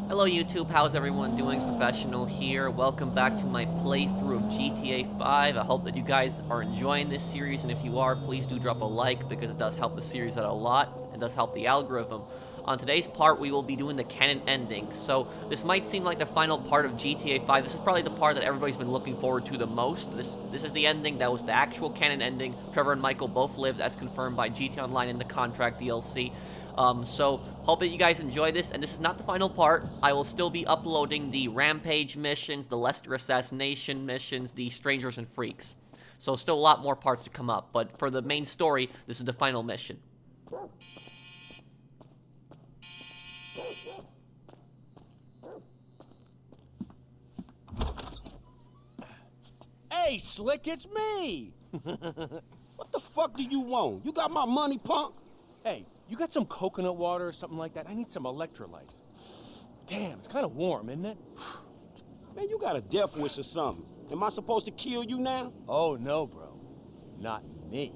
Hello YouTube, how's everyone doing? It's Professional here. Welcome back to my playthrough of GTA 5. I hope that you guys are enjoying this series, and if you are, please do drop a like because it does help the series out a lot. It does help the algorithm. On today's part, we will be doing the canon ending. So this might seem like the final part of GTA 5. This is probably the part that everybody's been looking forward to the most. This is the ending that was the actual canon ending. Trevor and Michael both lived as confirmed by GTA Online in the contract DLC. So hope that you guys enjoy this, and this is not the final part. I will still be uploading the Rampage missions, the Lester Assassination missions, the Strangers and Freaks. So still a lot more parts to come up, but for the main story, this is the final mission. Hey, Slick, it's me! What the fuck do you want? You got my money, punk? Hey, you got some coconut water or something like that? I need some electrolytes. Damn, it's kind of warm, isn't it? Man, you got a death wish or something. Am I supposed to kill you now? Oh, no, bro. Not me.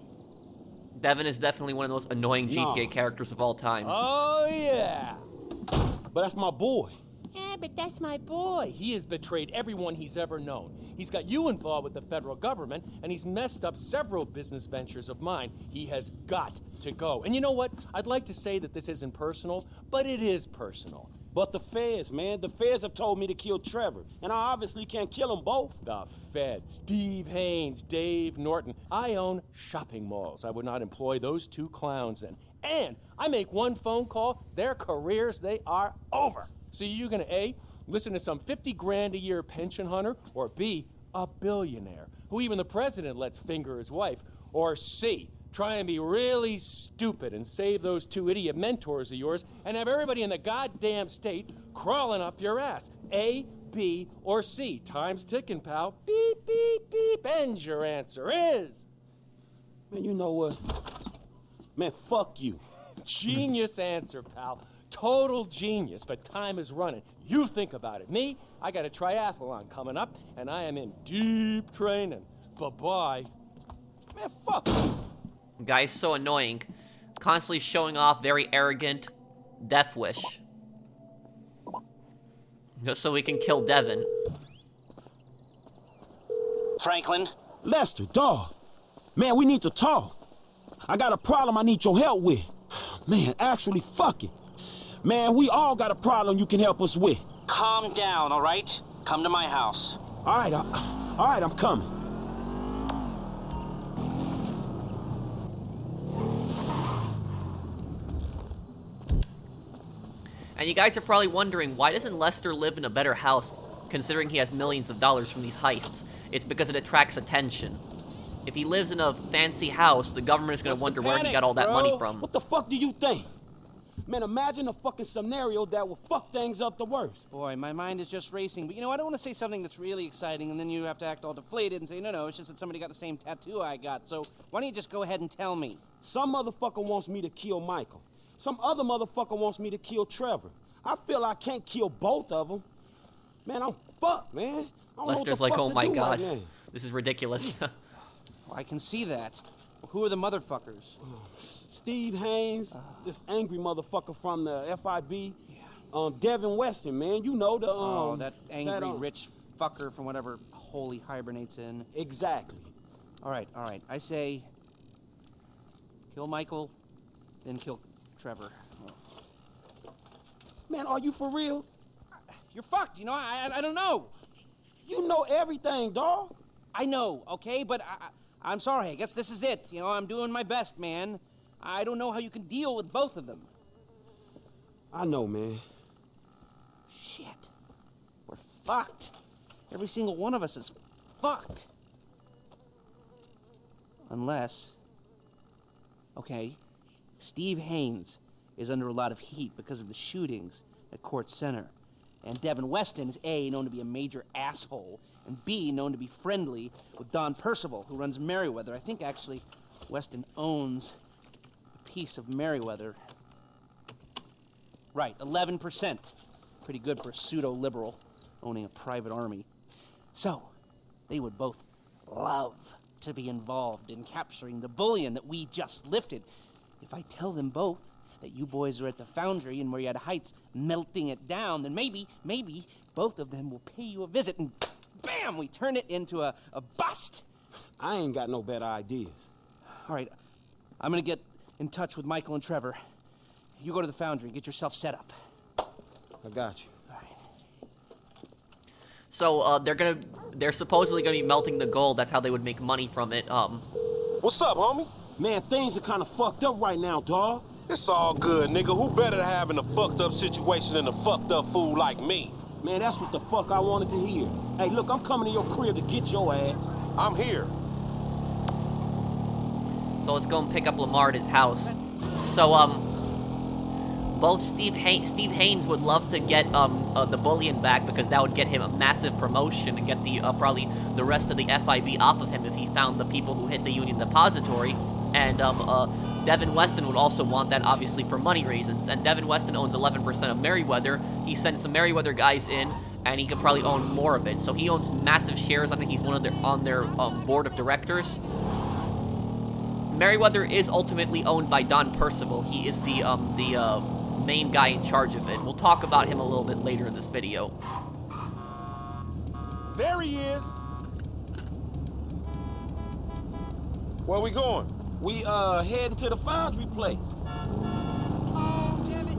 Devin is definitely one of the most annoying GTA characters of all time. Oh, yeah! But that's my boy. Yeah, but that's my boy. He has betrayed everyone he's ever known. He's got you involved with the federal government, and he's messed up several business ventures of mine. He has got to go. And you know what? I'd like to say that this isn't personal, but it is personal. But the feds, man. The feds have told me to kill Trevor, and I obviously can't kill them both. The feds, Steve Haynes, Dave Norton. I own shopping malls. I would not employ those two clowns in. And I make one phone call, their careers, they are over. So you're gonna A, listen to some 50 grand a year pension hunter, or B, a billionaire, who even the president lets finger his wife, or C, try and be really stupid and save those two idiot mentors of yours and have everybody in the goddamn state crawling up your ass. A, B, or C. Time's ticking, pal. Beep, beep, beep, and your answer is... Man, you know what? Man, fuck you. Genius answer, pal. Total genius, but time is running. You think about it. Me, I got a triathlon coming up, and I am in deep training. Bye-bye. Man, fuck you. Guy's so annoying. Constantly showing off, very arrogant. Deathwish. Just so we can kill Devin. Franklin? Lester, dawg. Man, we need to talk. I got a problem I need your help with. Man, actually, fuck it. Man, we all got a problem you can help us with. Calm down, all right? Come to my house. All right, I'm coming. And you guys are probably wondering, why doesn't Lester live in a better house, considering he has millions of dollars from these heists? It's because it attracts attention. If he lives in a fancy house, the government is going to wonder where he got all that money from. What the fuck do you think? Man, imagine a fucking scenario that will fuck things up the worst. Boy, my mind is just racing. But you know, I don't want to say something that's really exciting, and then you have to act all deflated and say, no, it's just that somebody got the same tattoo I got. So why don't you just go ahead and tell me? Some motherfucker wants me to kill Michael. Some other motherfucker wants me to kill Trevor. I feel I can't kill both of them. Man, I'm fucked, man. Lester's like, oh my god, this is ridiculous. I can see that. Well, who are the motherfuckers? Steve Haynes, this angry motherfucker from the FIB. Devin Weston, man. You know the, that angry rich fucker from whatever hole he hibernates in. Exactly. All right. I say kill Michael, then kill Trevor. Man, are you for real? You're fucked, you know? I don't know. You know everything, dawg. I know, okay? But I'm sorry. I guess this is it. You know, I'm doing my best, man. I don't know how you can deal with both of them. I know, man. Shit. We're fucked. Every single one of us is fucked. Unless... Okay, Steve Haynes is under a lot of heat because of the shootings at Court Center. And Devin Weston is A, known to be a major asshole, and B, known to be friendly with Don Percival, who runs Merriweather. I think, actually, Weston owns a piece of Merriweather. Right, 11%. Pretty good for a pseudo-liberal owning a private army. So, they would both love to be involved in capturing the bullion that we just lifted. If I tell them both that you boys are at the foundry in Marietta Heights melting it down, then maybe both of them will pay you a visit and bam, we turn it into a bust. I ain't got no better ideas. All right, I'm gonna get in touch with Michael and Trevor. You go to the foundry, get yourself set up. I got you. All right. So they're supposedly gonna be melting the gold. That's how they would make money from it. What's up, homie? Man, things are kind of fucked up right now, dawg. It's all good, nigga. Who better to have in a fucked up situation than a fucked up fool like me? Man, that's what the fuck I wanted to hear. Hey, look, I'm coming to your crib to get your ass. I'm here. So let's go and pick up Lamar at his house. So both Steve Haynes would love to get the bullion back because that would get him a massive promotion and get the probably the rest of the FIB off of him if he found the people who hit the Union Depository. And Devin Weston would also want that, obviously, for money reasons. And Devin Weston owns 11% of Merryweather. He sends some Merryweather guys in, and he could probably own more of it. So he owns massive shares on it. He's on their board of directors. Merryweather is ultimately owned by Don Percival. He is the main guy in charge of it. We'll talk about him a little bit later in this video. There he is. Where we going? We, heading to the foundry place. Oh, damn it.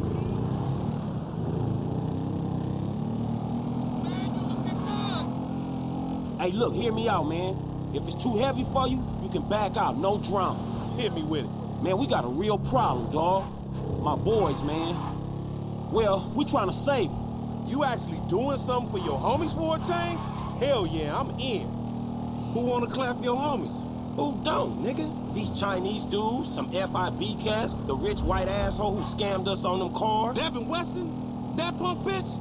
Man, you looking good. Hey, look, hear me out, man. If it's too heavy for you, you can back out, no drama. Hit me with it. Man, we got a real problem, dawg. My boys, man. Well, we trying to save them. You actually doing something for your homies for a change? Hell yeah, I'm in. Who wanna clap your homies? Who don't, nigga? These Chinese dudes, some FIB cats, the rich white asshole who scammed us on them cars. Devin Weston? That punk bitch?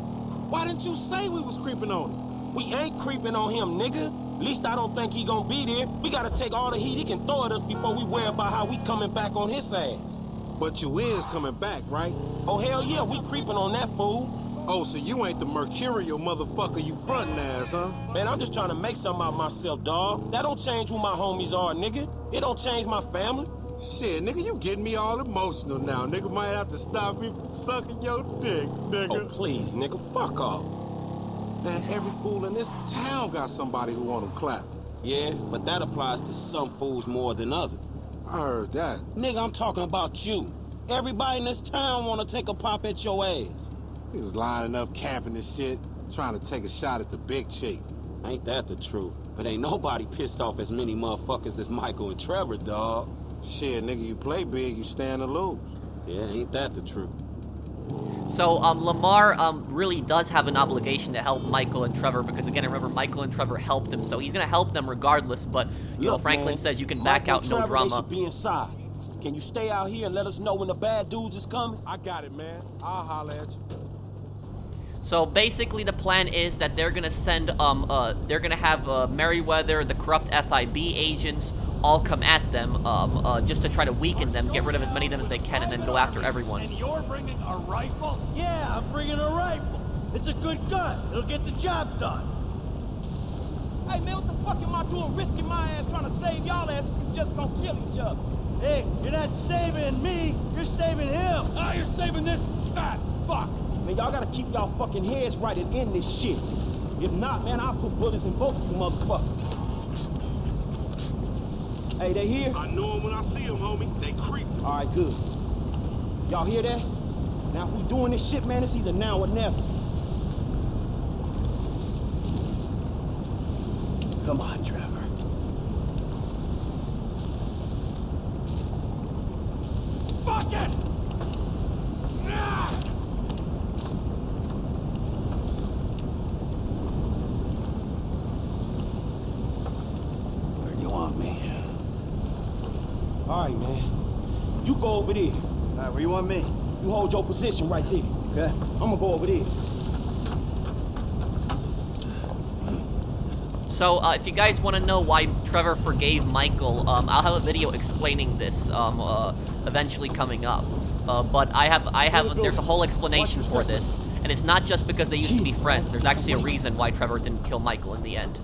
Why didn't you say we was creeping on him? We ain't creeping on him, nigga. At least I don't think he gonna be there. We gotta take all the heat he can throw at us before we worry about how we coming back on his ass. But you is coming back, right? Oh, hell yeah, we creeping on that fool. Oh, so you ain't the mercurial motherfucker you frontin' as, huh? Man, I'm just trying to make something out of myself, dawg. That don't change who my homies are, nigga. It don't change my family. Shit, nigga, you getting me all emotional now. Nigga might have to stop me from sucking your dick, nigga. Oh, please, nigga, fuck off. Man, every fool in this town got somebody who want them clapped. Yeah, but that applies to some fools more than others. I heard that. Nigga, I'm talking about you. Everybody in this town wanna take a pop at your ass. Niggas lining up, camping and shit, trying to take a shot at the big chief. Ain't that the truth? But ain't nobody pissed off as many motherfuckers as Michael and Trevor, dawg. Shit, nigga, you play big, you stand to lose. Yeah, ain't that the truth? So Lamar really does have an obligation to help Michael and Trevor because, again, remember, Michael and Trevor helped him, so he's gonna help them regardless. But you know, Franklin man, says you can back Michael out, and no Trevor, drama. They should be inside. Can you stay out here and let us know when the bad dudes is coming? I got it, man. I'll holler at you. So basically, the plan is that they're gonna send they're gonna have Merryweather, the corrupt FIB agents, all come at them just to try to weaken them, get rid of as many of them as they can, and then go after everyone. And you're bringing a rifle? Yeah, I'm bringing a rifle. It's a good gun. It'll get the job done. Hey, man, what the fuck am I doing risking my ass trying to save y'all ass if you just gonna kill each other? Hey, you're not saving me. You're saving him. Ah, you're saving this fat fuck. Man, y'all gotta keep y'all fucking heads right and end this shit. If not, man, I'll put bullets in both of you motherfuckers. Hey, they here? I know him when I see him, homie. They creep. All right, good. Y'all hear that? Now, if we doing this shit, man, it's either now or never. Come on, Trevor. Fuck it! Ah! Where do you want me? All right, man. You go over there. All right, where you want me? You hold your position right there. Okay. I'm gonna go over there. So if you guys want to know why Trevor forgave Michael, I'll have a video explaining this eventually coming up. But there's a whole explanation for this, and it's not just because they used to be friends. There's actually a reason why Trevor didn't kill Michael in the end.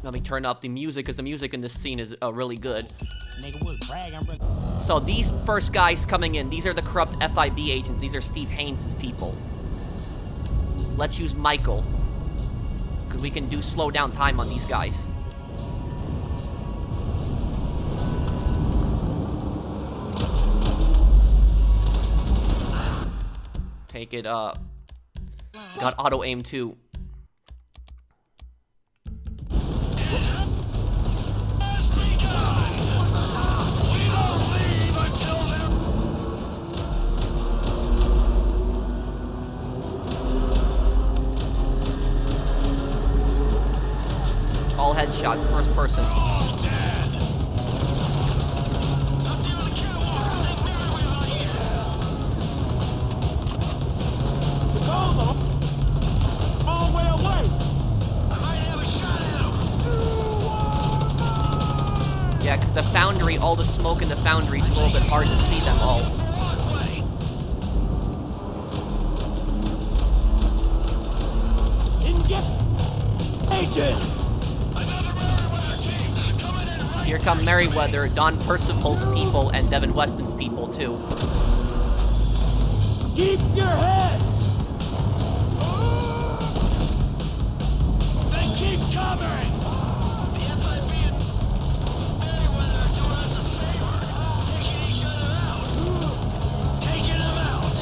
Let me turn up the music, because the music in this scene is really good. Nigga was bragging, bro. So these first guys coming in, these are the corrupt FIB agents. These are Steve Haynes' people. Let's use Michael. Because we can slow down time on these guys. Take it, got auto aim too. All headshots, first person. Yeah, because the foundry, all the smoke in the foundry, it's a little bit hard to see them all. Here come Merryweather, Don Percival's people, and Devin Weston's people, too. Keep your heads! They keep coming! The FIB and Merryweather are doing us a favor. Taking each other out. Taking them out.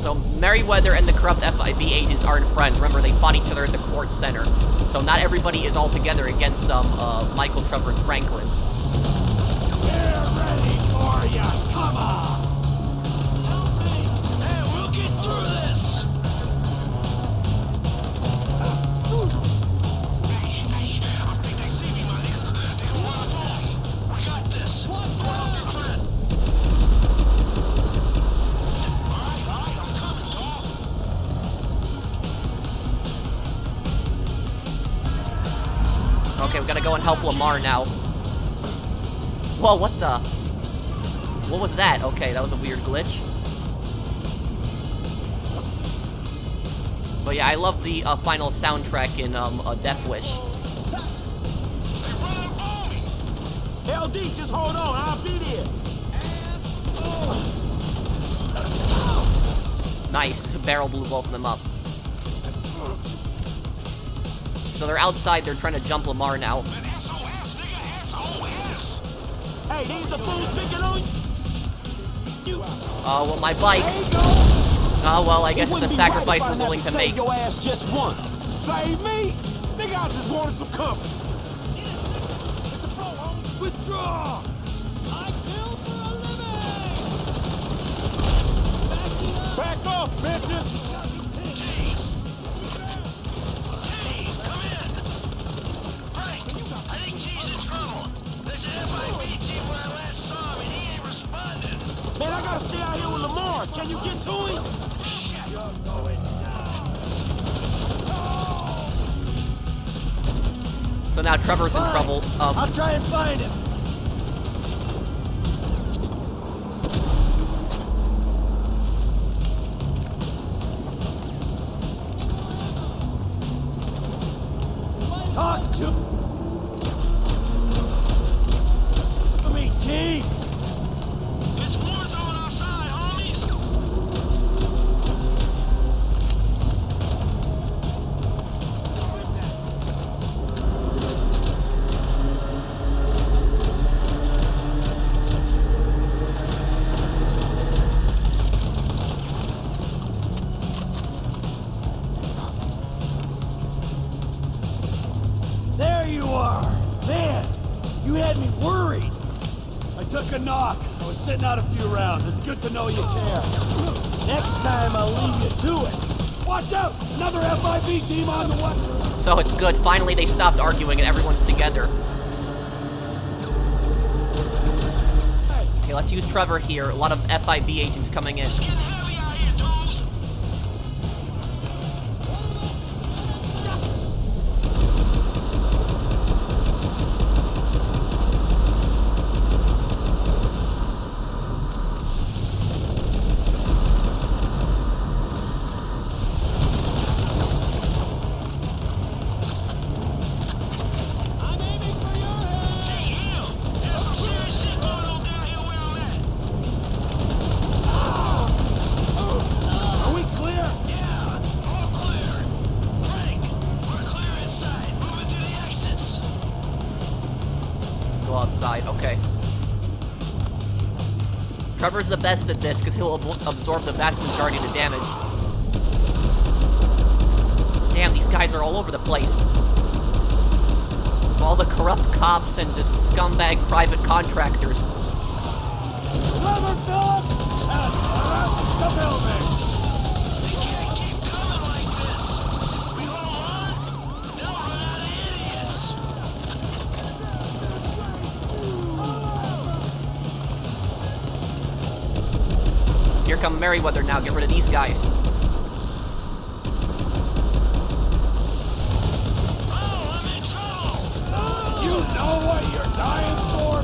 So Merryweather and the corrupt FIB agents aren't friends. Remember, they fought each other at the court center. So not everybody is all together against Michael, Trevor, and Franklin. We're ready for ya! Come on! Hey, we'll get through this! Hey, I think they see me, my nigga. They gonna run up on me. We got this. Help your friend. Alright, I'm coming, dog. Okay, we gotta go and help Lamar now. Whoa, what the? What was that? Okay, that was a weird glitch. But yeah, I love the final soundtrack in Deathwish. LD, just hold on, I'll be there. Nice, barrel blew both of them up. So they're outside, they're trying to jump Lamar now. SOS, nigga, SOS! Hey, these the fools picking on you. Oh, well, my bike. Oh, well, I guess it's a sacrifice we're willing to make. Your ass just once. Save me? Nigga, I just wanted some company. Withdraw! I kill for a living! Back off, bitches! Come in! Frank, I think T's in trouble. There's an FIB team when I last saw him and he ain't responding. Man, I gotta stay out here with Lamar. Can you get to him? Shit! You're going down! So now Trevor's in trouble. I'll try and find him. Talk to me, T. It's war zone outside, homies. There you are! Man, you had me worried. I took a knock. I was sitting out a few rounds. It's good to know you care. Next time, I'll leave you to it. Watch out! Another FIB team on the way! So it's good. Finally, they stopped arguing and everyone's together. Okay, let's use Trevor here. A lot of FIB agents coming in. It's getting heavy out here, dudes. I'm aiming for your head. Take him. There's some serious shit going outside. Okay. Trevor's the best at this because he'll absorb the vast majority of the damage. Damn, these guys are all over the place. All the corrupt cops and just scumbag private contractors. Trevor Phillips has left the building. We can't keep coming like this. We go on, they'll run out of idiots. Here come Merryweather now. Get rid of these guys. Oh, I'm in trouble. You know what you're dying for?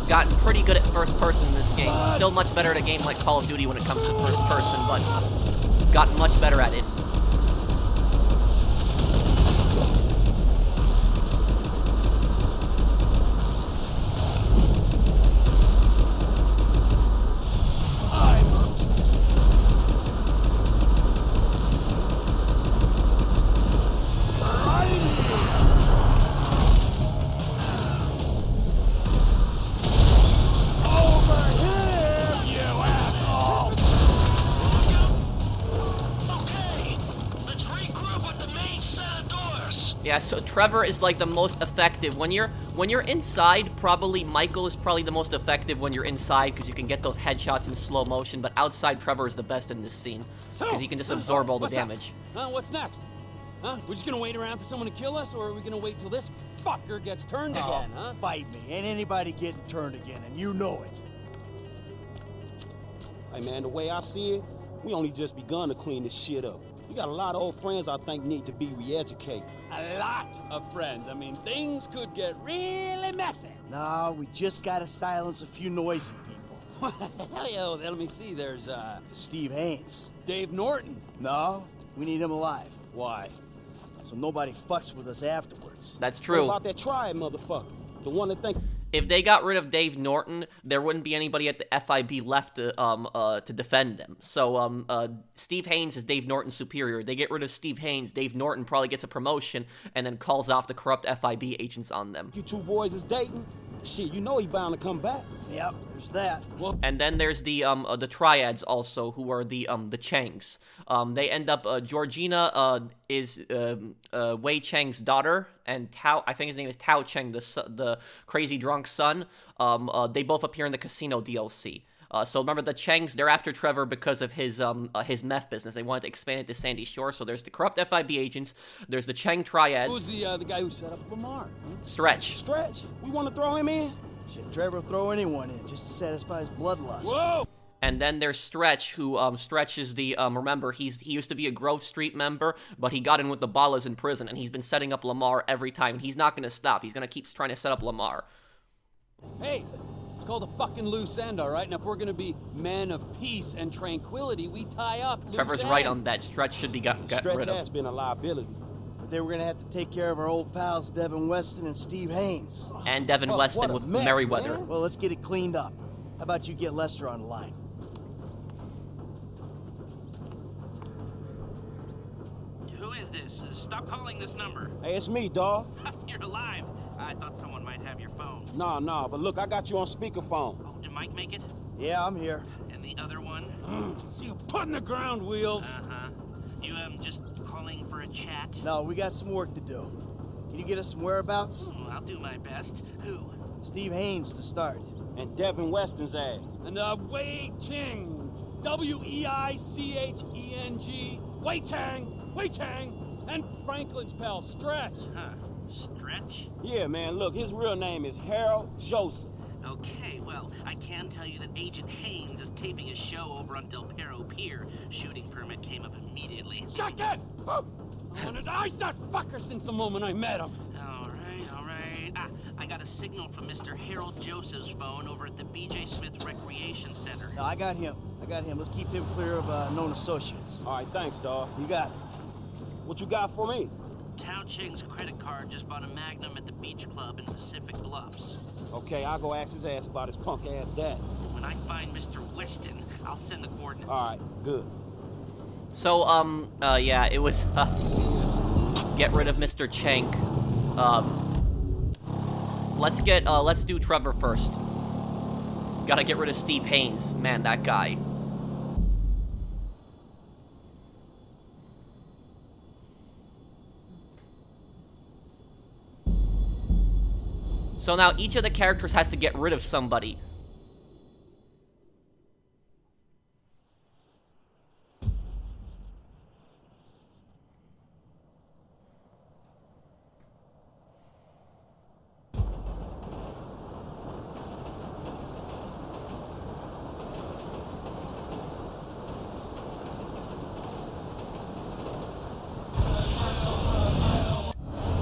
Gotten pretty good at first person in this game. Still much better at a game like Call of Duty when it comes to first person, but gotten much better at it. Yeah, so Trevor is like the most effective. When you're inside, probably Michael is probably the most effective when you're inside because you can get those headshots in slow motion, but outside Trevor is the best in this scene because he can just absorb all the damage. What's next? Huh? We're just gonna wait around for someone to kill us, or are we gonna wait till this fucker gets turned again, huh? Bite me. Ain't anybody getting turned again, and you know it. Hey, man, the way I see it, we only just begun to clean this shit up. We got a lot of old friends I think need to be re-educated. A lot of friends. I mean, things could get really messy. No, we just gotta silence a few noisy people. Hell, let me see. There's, Steve Haynes. Dave Norton. No, we need him alive. Why? So nobody fucks with us afterwards. That's What true. about that triad motherfucker? The one that think... If they got rid of Dave Norton, there wouldn't be anybody at the FIB left to defend them. So Steve Haynes is Dave Norton's superior. They get rid of Steve Haynes, Dave Norton probably gets a promotion and then calls off the corrupt FIB agents on them. You two boys is dating? Shit, you know he bound to come back. Yep, there's that. And then there's the triads also, who are the Changs. They end up Georgina is Wei Chang's daughter, and Tao, I think his name is Tao Cheng, the crazy drunk son. They both appear in the Casino DLC. So remember the Changs, they're after Trevor because of his meth business. They wanted to expand it to Sandy Shore. So there's the corrupt FIB agents. There's the Chang triads. Who's the guy who set up Lamar? Huh? Stretch. Stretch, we want to throw him in? Shit, Trevor throw anyone in just to satisfy his bloodlust. Whoa! And then there's Stretch, who Stretch is the remember he used to be a Grove Street member, but he got in with the Ballas in prison, and he's been setting up Lamar every time. And he's not going to stop. He's going to keep trying to set up Lamar. Hey, it's called a fucking loose end, all right? And if we're gonna be men of peace and tranquility, we tie up loose Trevor's ends. right on that. Stretch should be got Stretch rid has of. been a liability. But they were gonna have to take care of our old pals Devin Weston and Steve Haynes. And Devin What Weston a with mess, Merryweather. man. Well, let's get it cleaned up. How about you get Lester on the line? Who is this? Stop calling this number. Hey, it's me, dawg. You're alive. I thought someone might have your phone. Nah, but look, I got you on speakerphone. Oh, did Mike make it? Yeah, I'm here. And the other one? See you putting the ground wheels. Uh-huh. You, just calling for a chat? No, we got some work to do. Can you get us some whereabouts? I'll do my best. Who? Steve Haynes to start. And Devin Weston's ass. And Wei Cheng, Weicheng, Wei Cheng, and Franklin's pal Stretch. Huh. Stretch? Yeah, man, look, his real name is Harold Joseph. Okay, well, I can tell you that Agent Haynes is taping a show over on Del Perro Pier. Shooting permit came up immediately. Shut it! I wanted to ice that fucker since the moment I met him. All right. I got a signal from Mr. Harold Joseph's phone over at the B.J. Smith Recreation Center. No, I got him. Let's keep him clear of known associates. All right, thanks, dawg. You got it. What you got for me? Tao Cheng's credit card just bought a Magnum at the beach club in Pacific Bluffs. Okay, I'll go ask his ass about his punk-ass dad. When I find Mr. Weston, I'll send the coordinates. All right, good. So, yeah, it was, get rid of Mr. Cheng. let's do Trevor first. Gotta get rid of Steve Haynes. Man, that guy. So now each of the characters has to get rid of somebody.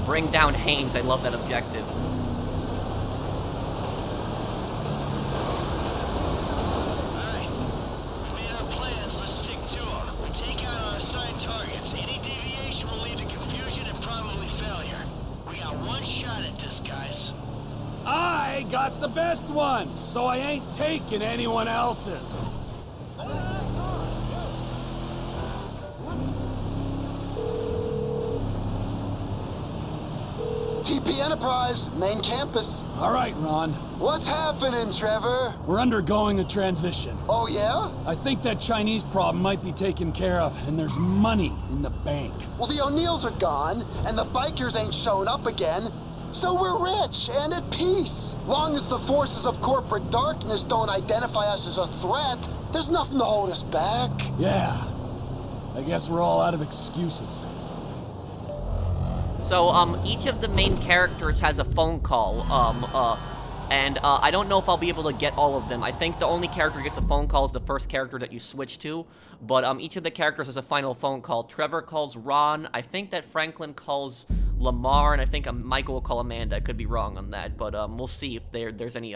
Bring down Haynes. I love that objective. Alright. We made our plans, let's stick to them. We take out our assigned targets. Any deviation will lead to confusion and probably failure. We got one shot at this, guys. I got the best one, so I ain't taking anyone else's. TP Enterprise, main campus. All right, Ron. What's happening, Trevor? We're undergoing a transition. Oh, yeah? I think that Chinese problem might be taken care of, and there's money in the bank. Well, the O'Neills are gone, and the bikers ain't shown up again. So we're rich and at peace. Long as the forces of corporate darkness don't identify us as a threat, there's nothing to hold us back. Yeah. I guess we're all out of excuses. So, each of the main characters has a phone call, and I don't know if I'll be able to get all of them. I think the only character who gets a phone call is the first character that you switch to, but, each of the characters has a final phone call. Trevor calls Ron, I think that Franklin calls Lamar, and I think Michael will call Amanda. I could be wrong on that, but, we'll see if there's any,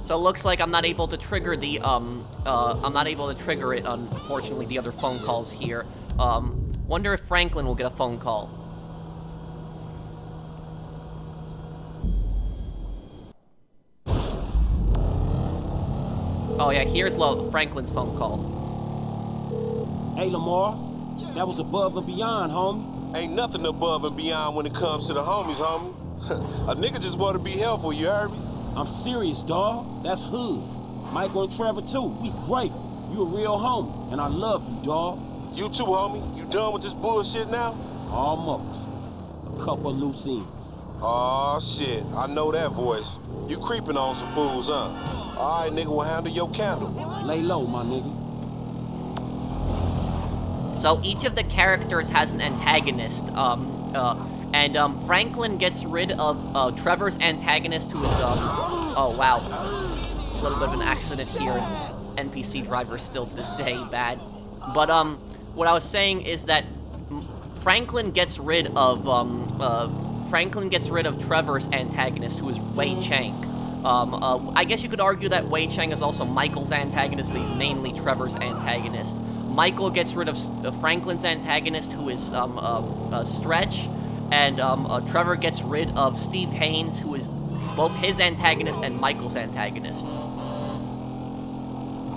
So it looks like I'm not able to trigger the, I'm not able to trigger it, unfortunately, the other phone calls here. Wonder if Franklin will get a phone call. Oh yeah, here's Franklin's phone call. Hey, Lamar. That was above and beyond, homie. Ain't nothing above and beyond when it comes to the homies, homie. A nigga just want to be helpful, you heard me? I'm serious, dawg. That's hood. Michael and Trevor, too. We grateful. You a real homie, and I love you, dawg. You too, homie. You done with this bullshit now? Almost. A couple of loose ends. Aw, shit. I know that voice. You creeping on some fools, huh? All right, nigga, we'll handle your candle. Lay low, my nigga. So each of the characters has an antagonist, and Franklin gets rid of Trevor's antagonist, who is, oh wow, a little bit of an accident here. NPC driver still to this day bad. But what I was saying is that Franklin gets rid of Trevor's antagonist, who is Wei Chang. I guess you could argue that Wei Chang is also Michael's antagonist, but he's mainly Trevor's antagonist. Michael gets rid of Franklin's antagonist, who is Stretch, and Trevor gets rid of Steve Haynes, who is both his antagonist and Michael's antagonist.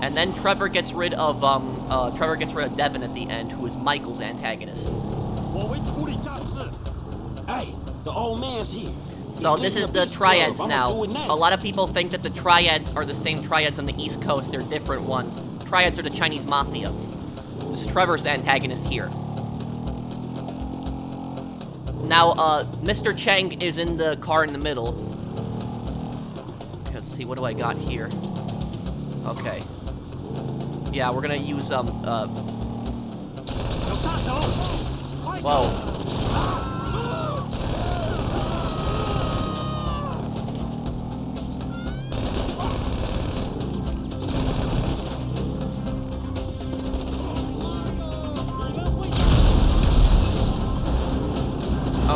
And then Trevor gets rid of Devin at the end, who is Michael's antagonist. Hey, the old man's here. So this is the triads now. A lot of people think that the triads are the same triads on the East Coast. They're different ones. Triads are the Chinese mafia. This is Trevor's antagonist here. Now, Mr. Chang is in the car in the middle. Let's see, what do I got here? Okay. Yeah, we're gonna use, Whoa.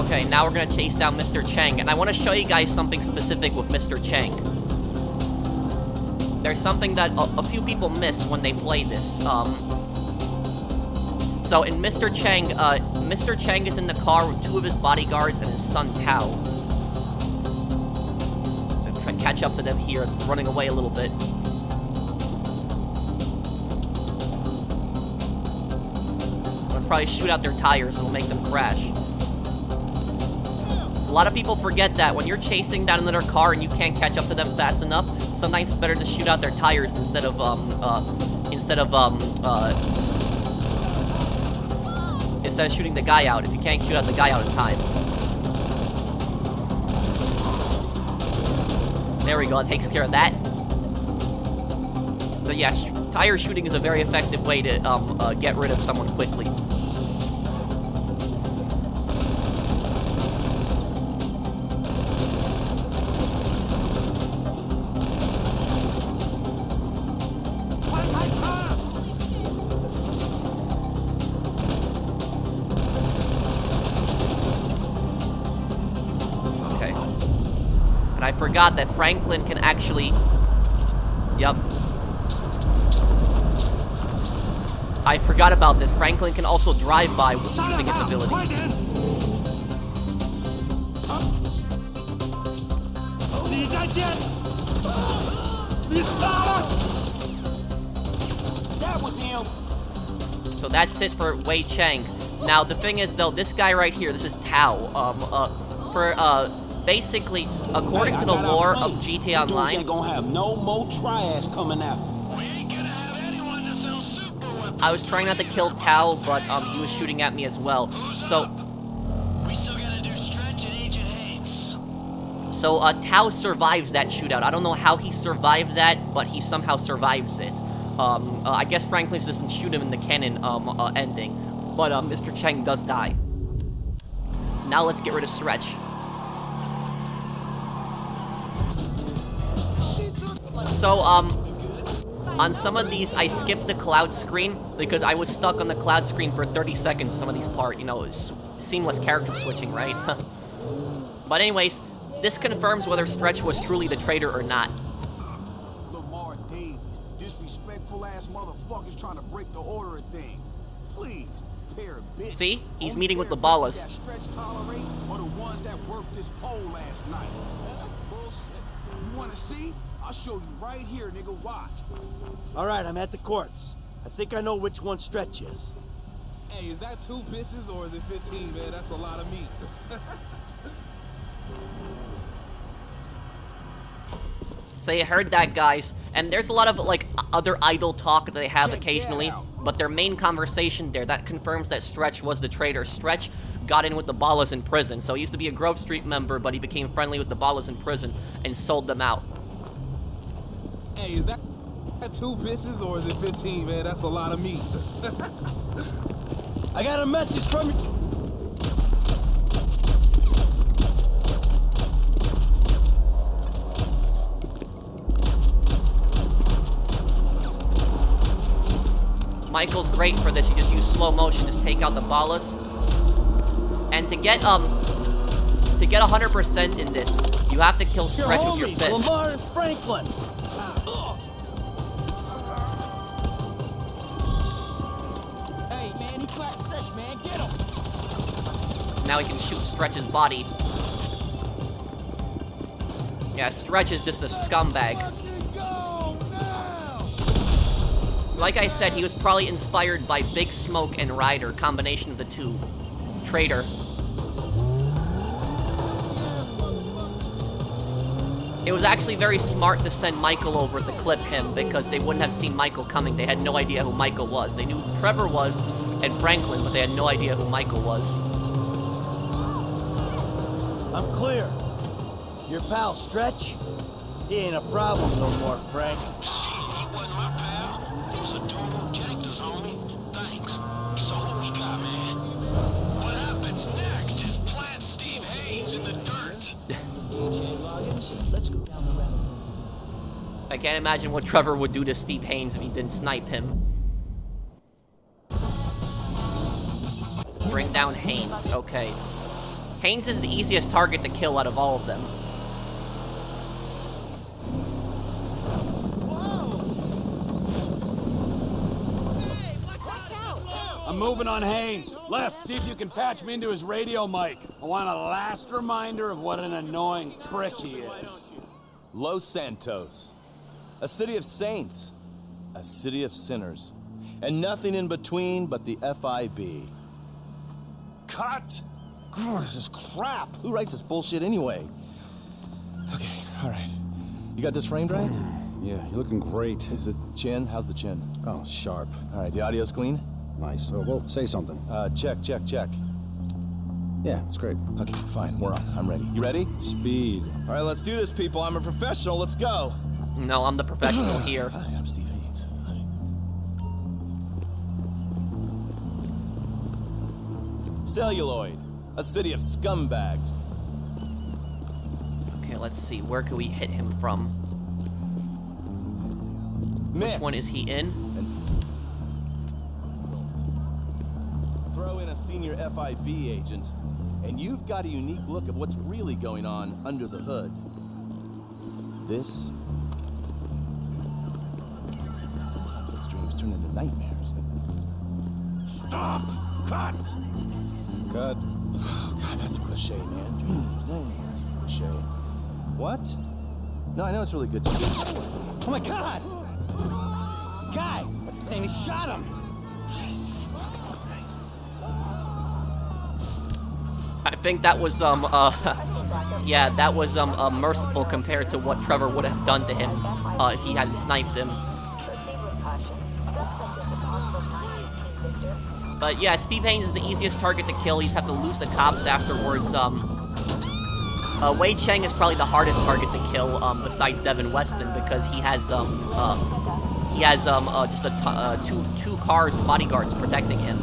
Okay, now we're gonna chase down Mr. Chang, and I want to show you guys something specific with Mr. Chang. There's something that a few people miss when they play this. So in Mr. Chang is in the car with two of his bodyguards and his son Tao. I'm trying to catch up to them here, running away a little bit. and probably shoot out their tires and it'll make them crash. A lot of people forget that when you're chasing down another car and you can't catch up to them fast enough, sometimes it's better to shoot out their tires instead of shooting the guy out if you can't shoot out the guy out in time. There we go, it takes care of that. So yes, tire shooting is a very effective way to get rid of someone quickly. Okay. And I forgot that Franklin can actually... Yep. I forgot about this. Franklin can also drive by using his ability. That was him. So that's it for Wei Cheng. Now the thing is though, this guy right here, this is Tao. Basically, according to the lore of GTA Online, ain't gonna have no more triads coming after. We ain't gonna have anyone to sell super weapons. I was trying not to kill Tao, but he was shooting at me as well. So We still gotta do Stretch and Agent Haynes. So Tao survives that shootout. I don't know how he survived that, but he somehow survives it. I guess Franklin doesn't shoot him in the Canon ending, but Mr. Cheng does die. Now let's get rid of Stretch. So, on some of these, I skipped the cloud screen because I was stuck on the cloud screen for 30 seconds. Some of these parts, you know, it's seamless character switching, right? But anyways, this confirms whether Stretch was truly the traitor or not. Lamar Davies, disrespectful ass motherfuckers trying to break the order of things. Please, pair of bitches. See? He's meeting with the Ballas. That Stretch tolerate are the ones that worked this pole last night. That's bullshit. You wanna see? I'll show you right here, nigga. Watch. All right, I'm at the courts. I think I know which one Stretch is. Hey, is that 2 pisses or is it 15, man? That's a lot of meat. So you heard that, guys. And there's a lot of, like, other idle talk that they have occasionally. But their main conversation there, that confirms that Stretch was the traitor. Stretch got in with the Ballas in prison. So he used to be a Grove Street member, but he became friendly with the Ballas in prison and sold them out. Hey, is that 2 pisses or is it 15, man? That's a lot of meat. I got a message from you. Michael's great for this. You just use slow motion, just take out the Ballas. And to get 100% in this, you have to kill Stretch with your fist. Lamar and Franklin. Hey, man, he clapped Stretch, man. Get him. Now he can shoot Stretch's body. Yeah, Stretch is just a scumbag. Like I said, he was probably inspired by Big Smoke and Ryder, combination of the two. Traitor. It was actually very smart to send Michael over to clip him because they wouldn't have seen Michael coming. They had no idea who Michael was. They knew who Trevor was and Franklin, but they had no idea who Michael was. I'm clear. Your pal Stretch? He ain't a problem no more, Frank. He wasn't my pal. He was a total cactus, homie. Thanks. So who we got, man? What happens next is plant Steve Haynes in the dirt. Let's go down the rabbit. I can't imagine what Trevor would do to Steve Haynes if he didn't snipe him. Bring down Haynes, okay. Haynes is the easiest target to kill out of all of them. I'm moving on Haynes. Left, see if you can patch me into his radio mic. I want a last reminder of what an annoying prick he is. Los Santos. A city of saints. A city of sinners. and nothing in between but the FIB. Cut! God, this is crap. Who writes this bullshit anyway? Okay, all right. You got this framed right? Yeah, you're looking great. Is the chin? How's the chin? Oh, sharp. All right, the audio's clean? Nice. Oh, well, say something. Check. Yeah, it's great. Okay, fine, we're on. I'm ready. You ready? Speed. All right, let's do this, people. I'm a professional. Let's go. No, I'm the professional here. Hi, I'm Steve Haynes. Hi. Celluloid, a city of scumbags. Okay, let's see. Where can we hit him from? Which one is he in? Throw in a senior FIB agent, and you've got a unique look of what's really going on under the hood. This. Sometimes those dreams turn into nightmares. Stop! Cut! Cut. Oh, God, that's a cliche, man. Dreams, that's a cliche. What? No, I know it's really good. Oh my God! Guy! What's his name? He shot him! I think that was, yeah, that was, merciful compared to what Trevor would have done to him, if he hadn't sniped him. But yeah, Steve Haynes is the easiest target to kill. You just have to lose the cops afterwards. Wei Cheng is probably the hardest target to kill, besides Devin Weston, because he has just two cars and bodyguards protecting him.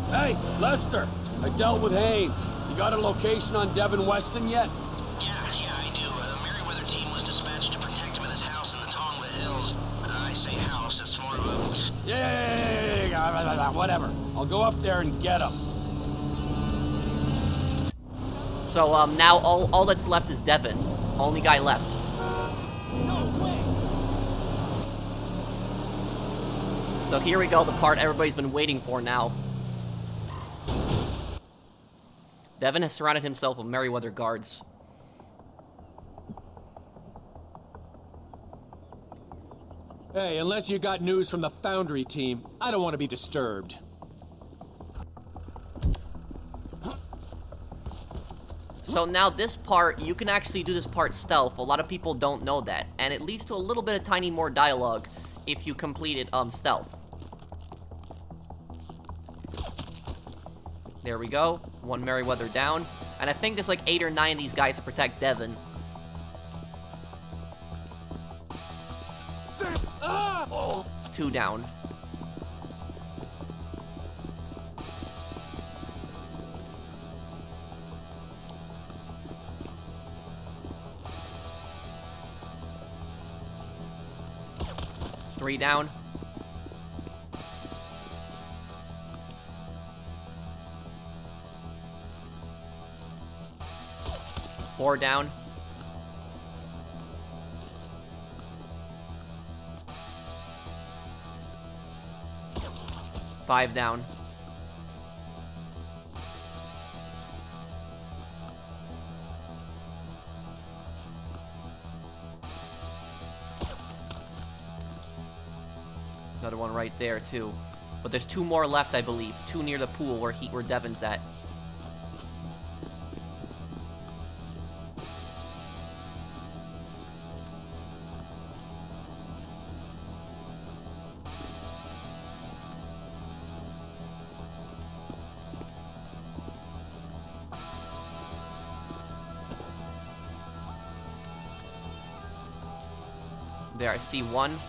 Hey, Lester! I dealt with Haynes. You got a location on Devin Weston yet? Yeah, I do. The Merryweather team was dispatched to protect him in his house in the Tongva Hills. I say house, it's more of a... Yeah, whatever. I'll go up there and get him. So, now all that's left is Devin. Only guy left. So here we go, the part everybody's been waiting for now. Devin has surrounded himself with Merryweather guards. Hey, unless you got news from the Foundry team, I don't want to be disturbed. So now this part, you can actually do this part stealth. A lot of people don't know that. And it leads to a little bit of tiny more dialogue if you complete it stealth. There we go. One Merryweather down. And I think there's like 8 or 9 of these guys to protect Devin. Two down. Three down. Four down. Five down. Another one right there too. But there's 2 more left, I believe. 2 near the pool where Devin's at. There, I see one.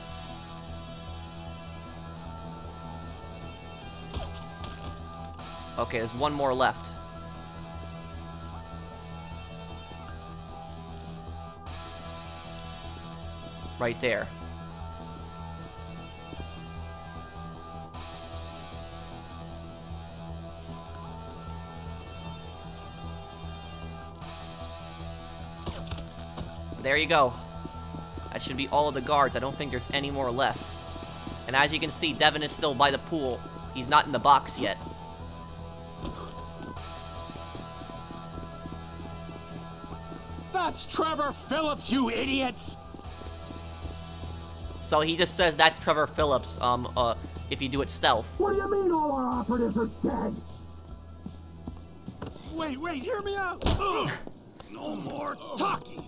Okay, there's one more left. right there. There you go. That should be all of the guards. I don't think there's any more left. And as you can see, Devin is still by the pool. He's not in the box yet. That's Trevor Phillips, you idiots! So he just says that's Trevor Phillips, if you do it stealth. What do you mean all our operatives are dead? Wait, hear me out! Ugh. No more talking!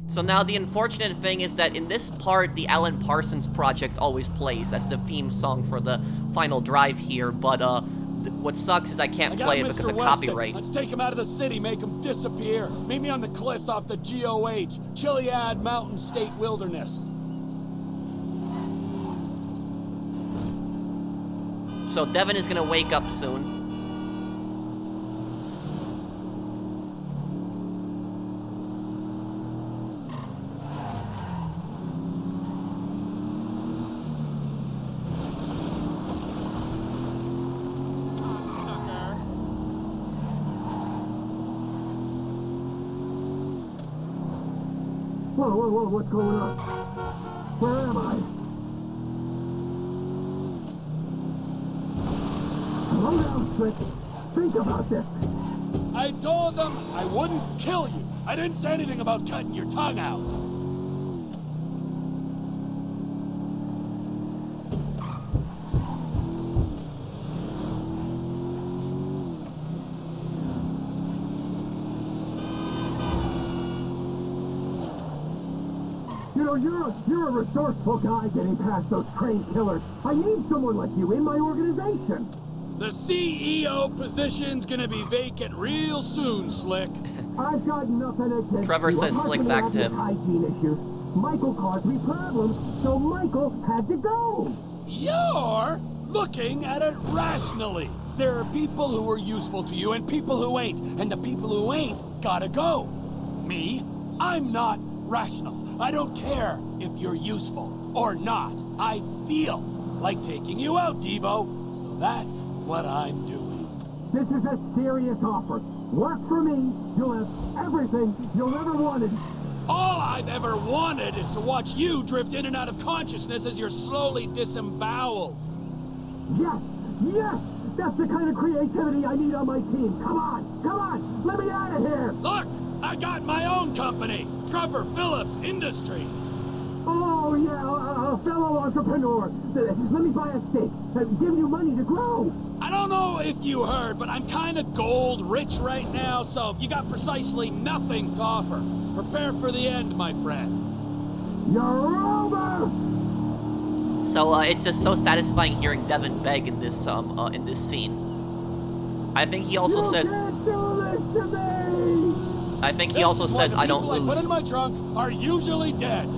So now the unfortunate thing is that in this part, the Alan Parsons Project always plays. That's the theme song for the final drive here, but what sucks is I can't play it because of copyright. Let's take him out of the city, make him disappear. Meet me on the cliffs off the GOH, Chiliad Mountain State Wilderness. So Devin is gonna wake up soon. Whoa, what's going on? Where am I? Slow down, Slick. Think about this. I told them I wouldn't kill you. I didn't say anything about cutting your tongue out. You know, you're a resourceful guy getting past those trained killers. I need someone like you in my organization. The CEO position's gonna be vacant real soon, Slick. I've got nothing against Trevor you. says Apart Slick from back to the him. hygiene issues. Michael caused me problems, so Michael had to go. You're looking at it rationally. There are people who are useful to you and people who ain't, and the people who ain't gotta go. Me, I'm not rational. I don't care if you're useful or not. I feel like taking you out, Devo. So that's what I'm doing. This is a serious offer. Work for me, you'll have everything you'll ever wanted. All I've ever wanted is to watch you drift in and out of consciousness as you're slowly disemboweled. Yes, that's the kind of creativity I need on my team. Come on, let me out of here. Look, I got my own company, Trevor Phillips Industries. Oh yeah, a fellow entrepreneur. Let me buy a stake. Give you money to grow. I don't know if you heard, but I'm kind of gold rich right now, so you got precisely nothing to offer. Prepare for the end, my friend. You're over! So it's just so satisfying hearing Devin beg in this scene. I think he also says. Can't do this to me! I think he also says I don't People I put lose. in my trunk are usually dead.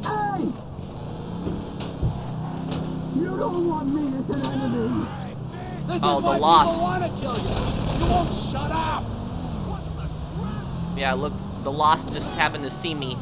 Hey! You don't want me as an enemy. This Oh, is the why Lost. people want to kill you. You won't shut up. Yeah, look, the Lost just happened to see me.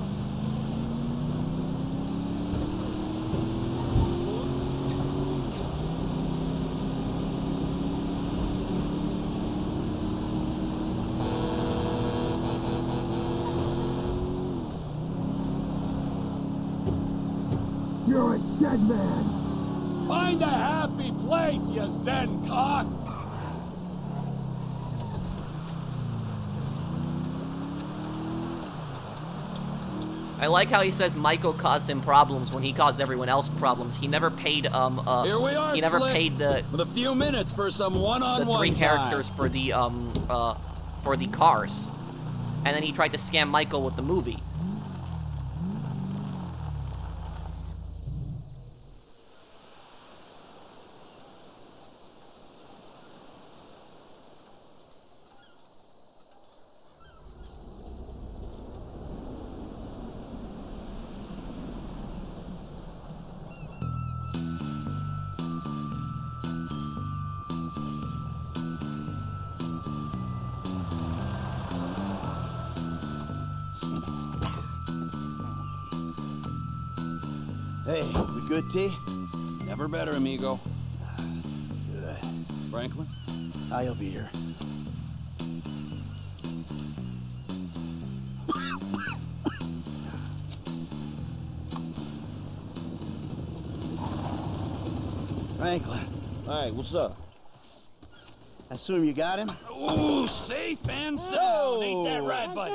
You're a dead man. Find a happy place, you Zen cock. I like how he says Michael caused him problems when he caused everyone else problems. He never paid, Here we are, he never Slick, paid the with a few minutes for some one-on-one three time. characters for the cars. And then he tried to scam Michael with the movie. Hey, we good, T? Never better, amigo. Good. Franklin? I'll be here. Franklin, Hey, what's up? I assume you got him? Ooh, safe and sound. Ain't that right, buddy?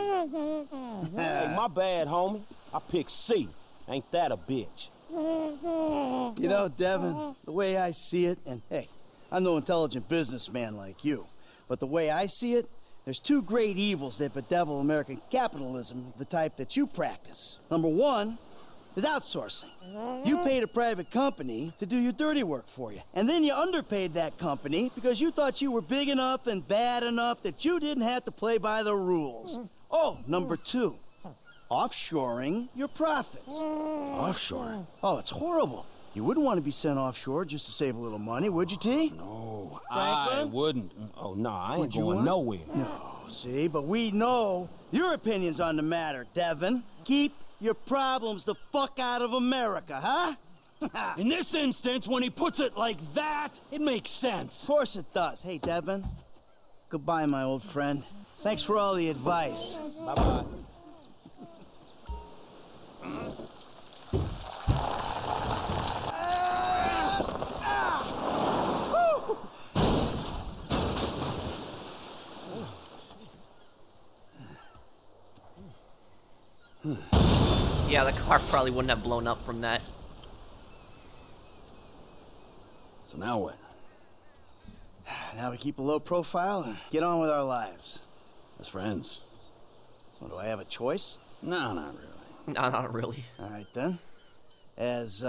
Hey, my bad, homie. I picked C. Ain't that a bitch? You know, Devin, the way I see it, and hey, I'm no intelligent businessman like you, but the way I see it, there's two great evils that bedevil American capitalism of the type that you practice. Number one is outsourcing. You paid a private company to do your dirty work for you, and then you underpaid that company because you thought you were big enough and bad enough that you didn't have to play by the rules. Oh, number two, offshoring your profits. Offshore? Oh, it's horrible. You wouldn't want to be sent offshore just to save a little money, would you, T? No, I Franklin? wouldn't. Oh, nah, I Would ain't you going want? nowhere. No, see, but we know your opinions on the matter, Devin. Keep your problems the fuck out of America, huh? In this instance, when he puts it like that, it makes sense. Of course it does. Hey, Devin. Goodbye, my old friend. Thanks for all the advice. Bye-bye. Yeah, the car probably wouldn't have blown up from that. So now what? Now we keep a low profile and get on with our lives. As friends? Well, do I have a choice? No, not really. No, not really. All right, then. As,